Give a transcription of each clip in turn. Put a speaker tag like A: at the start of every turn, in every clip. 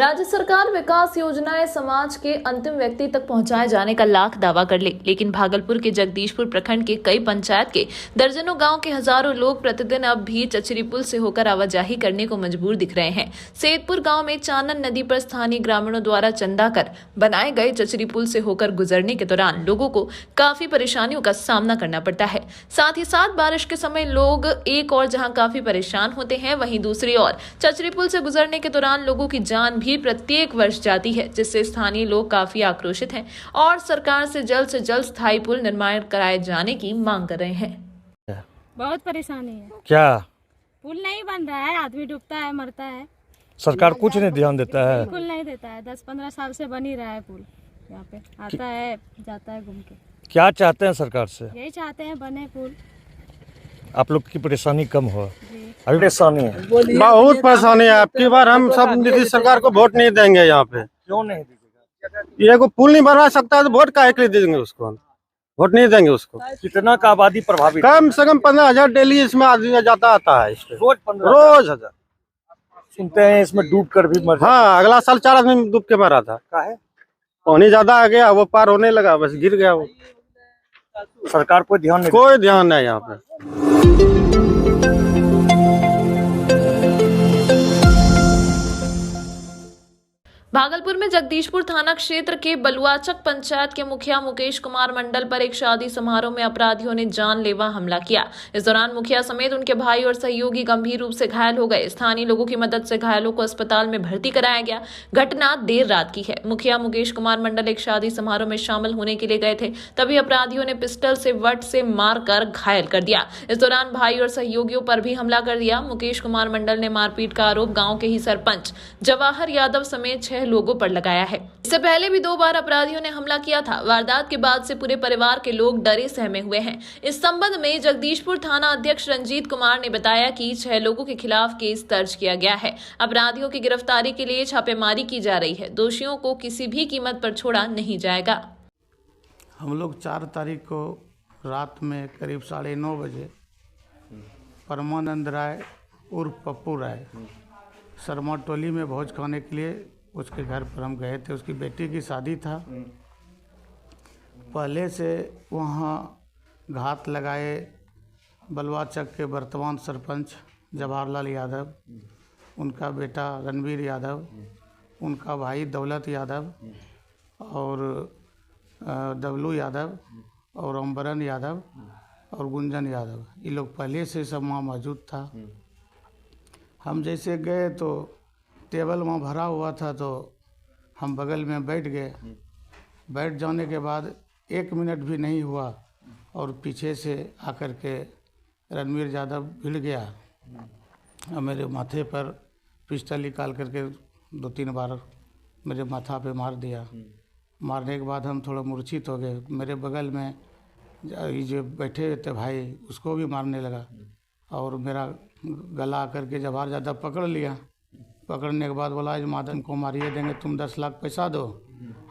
A: राज्य सरकार विकास योजनाएं समाज के अंतिम व्यक्ति तक पहुंचाए जाने का लाख दावा कर ले, लेकिन भागलपुर के जगदीशपुर प्रखंड के कई पंचायत के दर्जनों गांव के हजारों लोग प्रतिदिन अब भी चचरी पुल से होकर आवाजाही करने को मजबूर दिख रहे हैं। सैदपुर गांव में चानन नदी पर स्थानीय ग्रामीणों द्वारा चंदा कर बनाए गए चचरी पुल से होकर गुजरने के दौरान लोगों को काफी परेशानियों का सामना करना पड़ता है। साथ ही साथ बारिश के समय लोग एक और जहां काफी परेशान होते हैं, वहीं दूसरी ओर चचरी पुल से गुजरने के दौरान लोगों की जान भी प्रत्येक वर्ष जाती है, जिससे स्थानीय लोग काफी आक्रोशित हैं और सरकार से जल्द स्थायी पुल निर्माण कराए जाने की मांग कर रहे हैं।
B: बहुत परेशानी है।
C: क्या
B: पुल नहीं बन रहा है, आदमी डूबता है, मरता है।
C: सरकार कुछ नहीं ध्यान देता है।
B: बिल्कुल नहीं देता है। 10-15 साल से बन ही रहा है पुल। यहाँ पे आता है जाता है घूम के।
C: क्या चाहते हैं सरकार से?
B: यही चाहते हैं बने पुल,
C: आप लोग की परेशानी कम हो। अभी परेशानी है,
D: बहुत परेशानी है। अब की बार हम सब नीतीश सरकार को वोट नहीं देंगे। यहाँ पे
C: क्यों नहीं दीजिएगा?
D: ये को पुल नहीं बनवा सकता है तो वोट काहे के लिए देंगे उसको? हम वोट नहीं देंगे उसको।
C: कितना का आबादी प्रभावित?
D: कम से कम 15,000 डेली इसमें आदमी जाता आता है। इस पे
C: रोज
D: 1000
C: सुनते हैं इसमें डूब कर भी मर।
D: हाँ, अगला साल 4 आदमी डूब के मरा था। पानी ज्यादा आ गया, वो पार होने लगा, बस गिर गया वो।
C: सरकार कोई ध्यान नहीं,
D: कोई ध्यान नहीं यहाँ पे।
A: भागलपुर में जगदीशपुर थाना क्षेत्र के बलुआचक पंचायत के मुखिया मुकेश कुमार मंडल पर एक शादी समारोह में अपराधियों ने जानलेवा हमला किया। इस दौरान मुखिया समेत उनके भाई और सहयोगी गंभीर रूप से घायल हो गए। स्थानीय लोगों की मदद से घायलों को अस्पताल में भर्ती कराया गया। घटना देर रात की है। मुखिया मुकेश कुमार मंडल एक शादी समारोह में शामिल होने के लिए गए थे, तभी अपराधियों ने पिस्टल से वट से मारकर घायल कर दिया। इस दौरान भाई और सहयोगियों पर भी हमला कर दिया। मुकेश कुमार मंडल ने मारपीट का आरोप गाँव के ही सरपंच जवाहर यादव समेत 6 लोगों पर लगाया है। इससे पहले भी 2 बार अपराधियों ने हमला किया था। वारदात के बाद से पूरे परिवार के लोग डरे सहमे हुए हैं। इस संबंध में जगदीशपुर थाना अध्यक्ष रंजीत कुमार ने बताया कि 6 लोगों के खिलाफ केस दर्ज किया गया है। अपराधियों की गिरफ्तारी के लिए छापेमारी की जा रही है। दोषियों को किसी भी कीमत पर छोड़ा नहीं जाएगा।
E: हम लोग 4 तारीख को रात में करीब 9:30 बजे परमानंद राय उर्फ पप्पू राय शर्मा टोली में भोज खाने के लिए उसके घर पर हम गए थे। उसकी बेटी की शादी था। पहले से वहाँ घात लगाए बलुआचक के वर्तमान सरपंच जवाहरलाल यादव, उनका बेटा रणवीर यादव, उनका भाई दौलत यादव और डबलू यादव और अम्बरन यादव और गुंजन यादव, ये लोग पहले से सब वहाँ मौजूद था। हम जैसे गए तो टेबल वहाँ भरा हुआ था, तो हम बगल में बैठ गए। बैठ जाने के बाद 1 मिनट भी नहीं हुआ और पीछे से आकर के रणवीर यादव भिड़ गया और मेरे माथे पर पिस्टल निकाल करके 2-3 बार मेरे माथा पे मार दिया। मारने के बाद हम थोड़ा मूर्छित हो गए। मेरे बगल में ये जो बैठे थे भाई, उसको भी मारने लगा और मेरा गला आकर के जवाहर यादव पकड़ लिया। पकड़ने के बाद बोला, आज मादन को मारिए देंगे, तुम 10 लाख पैसा दो।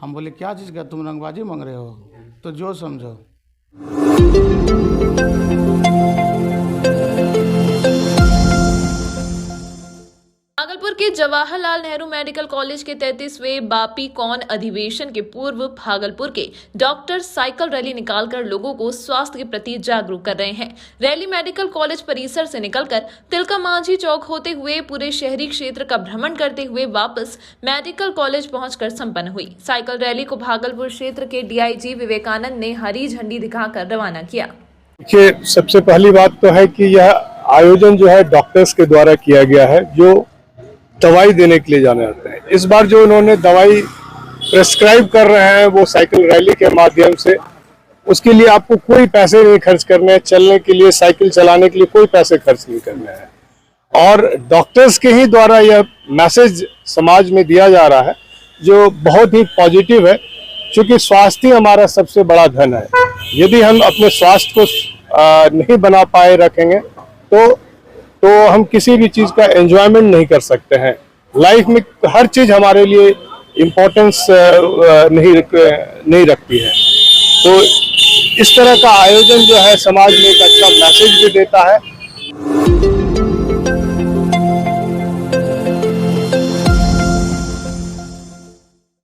E: हम बोले क्या चीज़ का, तुम रंगबाजी मांग रहे हो? तो जो समझो।
A: भागलपुर के जवाहरलाल नेहरू मेडिकल कॉलेज के 33वें बापी कौन अधिवेशन के पूर्व भागलपुर के डॉक्टर साइकिल रैली निकालकर लोगों को स्वास्थ्य के प्रति जागरूक कर रहे हैं। रैली मेडिकल कॉलेज परिसर से निकलकर तिलका मांझी चौक होते हुए पूरे शहरी क्षेत्र का भ्रमण करते हुए वापस मेडिकल कॉलेज पहुंचकर संपन्न हुई। साइकिल रैली को भागलपुर क्षेत्र के डीआईजी विवेकानंद ने हरी झंडी दिखाकर रवाना किया।
F: देखिए, सबसे पहली बात तो है कि यह आयोजन जो है डॉक्टर्स के द्वारा किया गया है, जो दवाई देने के लिए जाने आते हैं। इस बार जो उन्होंने दवाई प्रेस्क्राइब कर रहे हैं वो साइकिल रैली के माध्यम से, उसके लिए आपको कोई पैसे नहीं खर्च करने हैं। चलने के लिए, साइकिल चलाने के लिए कोई पैसे खर्च नहीं करने हैं। और डॉक्टर्स के ही द्वारा यह मैसेज समाज में दिया जा रहा है, जो बहुत ही पॉजिटिव है, क्योंकि स्वास्थ्य हमारा सबसे बड़ा धन है। यदि हम अपने स्वास्थ्य को नहीं बना पाए रखेंगे तो हम किसी भी चीज का एंजॉयमेंट नहीं कर सकते हैं। लाइफ में हर चीज हमारे लिए इम्पोर्टेंस नहीं रखती है। तो इस तरह का आयोजन जो है समाज में एक अच्छा मैसेज भी देता है।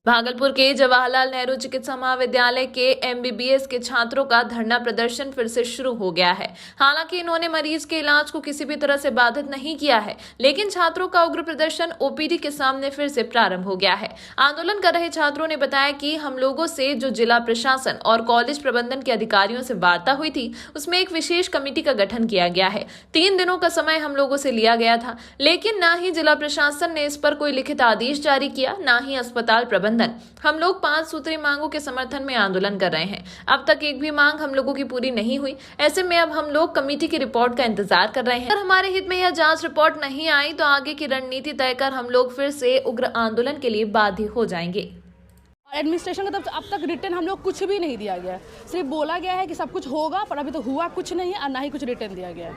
A: भागलपुर के जवाहरलाल नेहरू चिकित्सा महाविद्यालय के एमबीबीएस के छात्रों का धरना प्रदर्शन फिर से शुरू हो गया है। हालांकि इन्होंने मरीज के इलाज को किसी भी तरह से बाधित नहीं किया है, लेकिन छात्रों का उग्र प्रदर्शन ओपीडी के सामने फिर से प्रारंभ हो गया है। आंदोलन कर रहे छात्रों ने बताया कि हम लोगों से जो जिला प्रशासन और कॉलेज प्रबंधन के अधिकारियों से वार्ता हुई थी, उसमें एक विशेष कमेटी का गठन किया गया है। 3 दिनों का समय हम लोगों से लिया गया था, लेकिन न ही जिला प्रशासन ने इस पर कोई लिखित आदेश जारी किया, न ही अस्पताल प्रबंधन। हम लोग 5 सूत्री मांगों के समर्थन में आंदोलन कर रहे हैं। अब तक एक भी मांग हम लोगों की पूरी नहीं हुई। ऐसे में अब हम लोग कमेटी की रिपोर्ट का इंतजार कर रहे हैं। अगर हमारे हित में यह जांच रिपोर्ट नहीं आई तो आगे की रणनीति तय कर हम लोग फिर से उग्र आंदोलन के लिए बाध्य हो जाएंगे।
G: एडमिनिस्ट्रेशन की तरफ से अब तक रिटर्न हम लोग कुछ भी नहीं दिया गया है। सिर्फ बोला गया है कि सब कुछ होगा, पर अभी तो हुआ कुछ नहीं है और ना ही कुछ रिटर्न दिया गया है।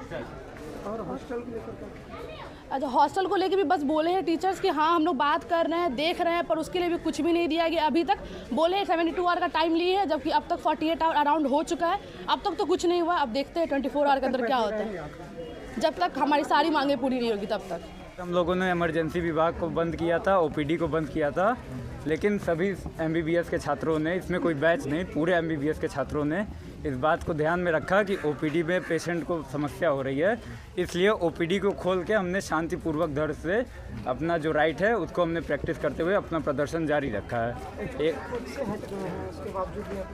G: अच्छा, हॉस्टल को लेके भी बस बोले हैं टीचर्स कि हाँ हम लोग बात कर रहे हैं, देख रहे हैं, पर उसके लिए भी कुछ भी नहीं दिया गया। अभी तक बोले 72 आवर का टाइम लिए है, जबकि अब तक 48 आवर अराउंड हो चुका है। अब तक तो कुछ नहीं हुआ। अब देखते हैं 24 आवर के अंदर क्या होता है। जब तक हमारी सारी मांगे पूरी नहीं होगी तब तक।
H: हम लोगों ने इमरजेंसी विभाग को बंद किया था, ओपीडी को बंद किया था, लेकिन सभी एमबीबीएस के छात्रों ने, इसमें कोई बैच नहीं, पूरे एमबीबीएस के छात्रों ने इस बात को ध्यान में रखा कि ओपीडी में पेशेंट को समस्या हो रही है, इसलिए ओपीडी को खोल के हमने शांतिपूर्वक ढंग से अपना जो राइट है उसको हमने प्रैक्टिस करते हुए अपना प्रदर्शन जारी रखा है।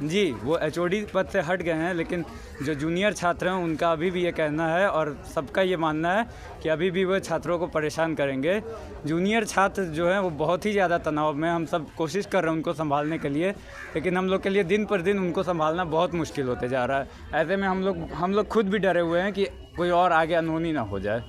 H: जी, वो एचओडी पद से हट गए हैं, लेकिन जो जूनियर छात्र हैं उनका अभी भी ये कहना है और सबका ये मानना है कि अभी भी वो छात्रों को परेशान करेंगे। जूनियर छात्र जो हैं वो बहुत ही ज़्यादा तनाव में, हम सब कोशिश कर रहे हैं उनको संभालने के लिए, लेकिन हम लोग के लिए दिन पर दिन उनको संभालना बहुत मुश्किल होते जा रहा है। ऐसे में हम लोग खुद भी डरे हुए हैं कि कोई और आगे अनहोनी ना हो जाए।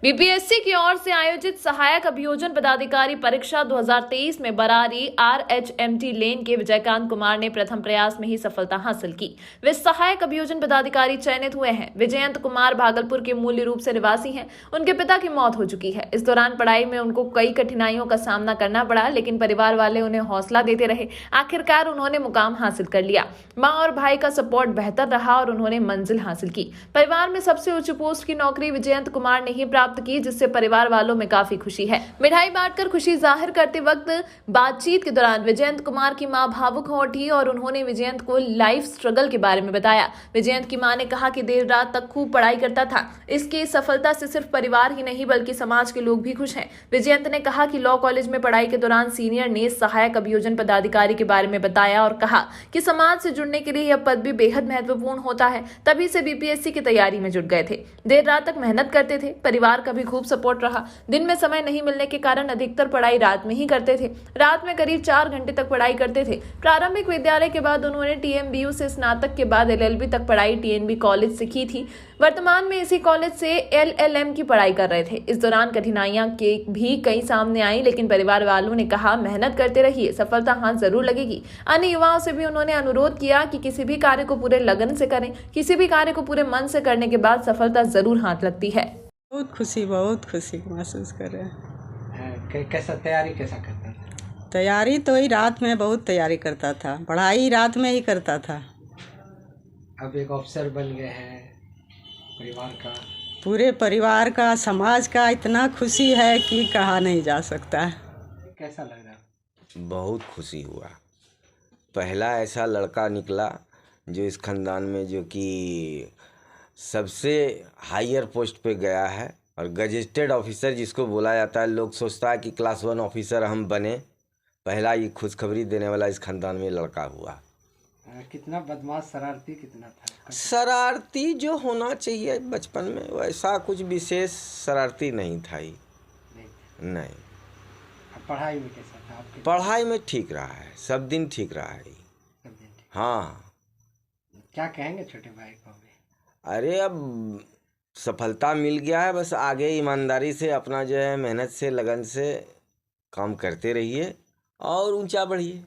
A: बीपीएससी की ओर से आयोजित सहायक अभियोजन पदाधिकारी परीक्षा 2023 में बरारी आरएचएमटी लेन के विजयकांत कुमार ने प्रथम प्रयास में ही सफलता हासिल की। वे सहायक अभियोजन पदाधिकारी चयनित हुए हैं। विजयंत कुमार भागलपुर के मूल रूप से निवासी हैं। उनके पिता की मौत हो चुकी है। इस दौरान पढ़ाई में उनको कई कठिनाइयों का सामना करना पड़ा, लेकिन परिवार वाले उन्हें हौसला देते रहे। आखिरकार उन्होंने मुकाम हासिल कर लिया। माँ और भाई का सपोर्ट बेहतर रहा और उन्होंने मंजिल हासिल की। परिवार में सबसे उच्च पोस्ट की नौकरी विजयंत कुमार ने ही प्राप्त की, जिससे परिवार वालों में काफी खुशी है। मिठाई बांटकर खुशी जाहिर करते वक्त बातचीत के दौरान विजयंत कुमार की मां भावुक हो उठी और उन्होंने विजयंत को लाइफ स्ट्रगल के बारे में बताया। विजयंत की मां ने कहा कि देर रात तक खूब पढ़ाई करता था। इसकी सफलता से सिर्फ परिवार ही नहीं बल्कि समाज के लोग भी खुश हैं। विजयंत ने कहा कि लॉ कॉलेज में पढ़ाई के दौरान सीनियर ने सहायक अभियोजन पदाधिकारी के बारे में बताया और कहा कि समाज से जुड़ने के लिए यह पद भी बेहद महत्वपूर्ण होता है। तभी से बीपीएससी की तैयारी में जुट गए थे। देर रात तक मेहनत करते थे। परिवार का भी खूब सपोर्ट रहा। दिन में समय नहीं मिलने के कारण अधिकतर पढ़ाई रात में ही करते थे। रात में करीब 4 घंटे तक पढ़ाई करते थे। प्रारंभिक विद्यालय के बाद उन्होंने टीएमबीयू से स्नातक के बाद एलएलबी तक पढ़ाई टीएनबी कॉलेज से की थी। वर्तमान में इसी कॉलेज से एलएलएम की पढ़ाई कर रहे थे। इस दौरान कठिनाइयां के भी कई सामने आई, लेकिन परिवार वालों ने कहा मेहनत करते रहिए, सफलता हाथ जरूर लगेगी। अन्य युवाओं से भी उन्होंने अनुरोध किया कि किसी भी कार्य को पूरे लगन से करें। किसी भी कार्य को पूरे मन से करने के बाद सफलता जरूर हाथ लगती है।
I: बहुत खुशी महसूस कर रहे हैं।
J: कैसा करता था?
I: तैयारी तो ही रात में बहुत तैयारी करता था, पढ़ाई रात में ही करता था।
J: अब एक अफसर बन गए हैं।
I: पूरे परिवार का, समाज का इतना खुशी है कि कहा नहीं जा सकता।
J: कैसा लग रहा है?
K: बहुत खुशी हुआ। पहला ऐसा लड़का निकला जो इस खानदान में जो कि सबसे हायर पोस्ट पे गया है और गजेटेड ऑफिसर जिसको बोला जाता है। लोग सोचता है कि क्लास 1 ऑफिसर हम बने। पहला ये खुशखबरी देने वाला इस खानदान में लड़का हुआ।
J: कितना बदमाश, शरारती कितना था?
K: शरारती जो होना चाहिए बचपन में, वैसा कुछ विशेष शरारती नहीं था ही। नहीं।
J: पढ़ाई में कैसा था आपके?
K: पढ़ाई में ठीक रहा है, सब दिन ठीक रहा है। हाँ।
J: क्या कहेंगे छोटे भाई को?
K: अरे अब सफलता मिल गया है, बस आगे ईमानदारी से अपना जो है मेहनत से, लगन से काम करते रहिए और ऊंचा बढ़िए।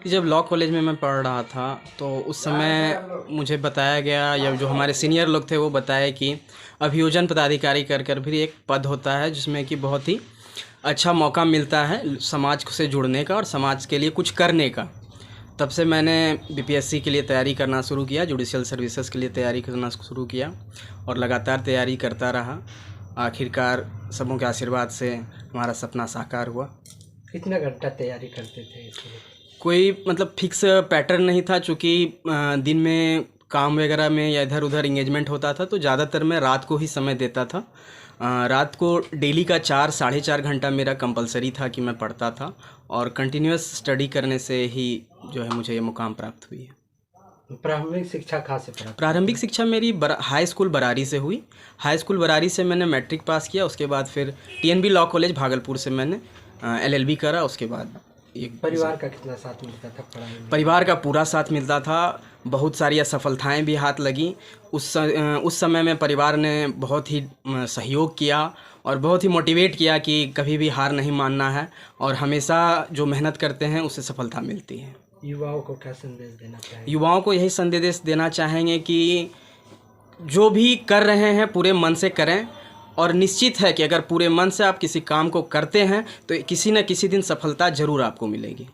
L: जब लॉ कॉलेज में मैं पढ़ रहा था तो उस समय मुझे बताया गया, या जो हमारे सीनियर लोग थे वो बताया कि अभियोजन पदाधिकारी कर भी एक पद होता है जिसमें कि बहुत ही अच्छा मौका मिलता है समाज से जुड़ने का और समाज के लिए कुछ करने का। तब से मैंने बीपीएससी के लिए तैयारी करना शुरू किया, जुडिशियल सर्विसेज के लिए तैयारी करना शुरू किया और लगातार तैयारी करता रहा। आखिरकार सबों के आशीर्वाद से हमारा सपना साकार हुआ।
J: कितना घंटा तैयारी करते थे इसमें?
L: कोई मतलब फिक्स पैटर्न नहीं था, चूँकि दिन में काम वगैरह में या इधर उधर इंगेजमेंट होता था, तो ज़्यादातर मैं रात को ही समय देता था। रात को डेली का 4-4.5 घंटा मेरा कंपलसरी था कि मैं पढ़ता था और कंटिन्यूस स्टडी करने से ही जो है मुझे ये मुकाम प्राप्त हुई है।
J: प्रारंभिक शिक्षा कहाँ से प्राप्त?
L: प्रारंभिक शिक्षा मेरी हाई स्कूल बरारी से हुई। हाई स्कूल बरारी से मैंने मैट्रिक पास किया, उसके बाद फिर टीएनबी लॉ कॉलेज भागलपुर से मैंने एलएलबी करा। उसके बाद
J: परिवार का कितना साथ मिलता था पढ़ाई में?
L: परिवार का पूरा साथ मिलता था, बहुत सारी असफलताएं भी हाथ लगी। उस समय में परिवार ने बहुत ही सहयोग किया और बहुत ही मोटिवेट किया कि कभी भी हार नहीं मानना है और हमेशा जो मेहनत करते हैं उससे सफलता मिलती है।
J: युवाओं को क्या संदेश देना चाहेंगे?
L: युवाओं को यही संदेश देना चाहेंगे कि जो भी कर रहे हैं पूरे मन से करें और निश्चित है कि अगर पूरे मन से आप किसी काम को करते हैं तो किसी न किसी दिन सफलता ज़रूर आपको मिलेगी।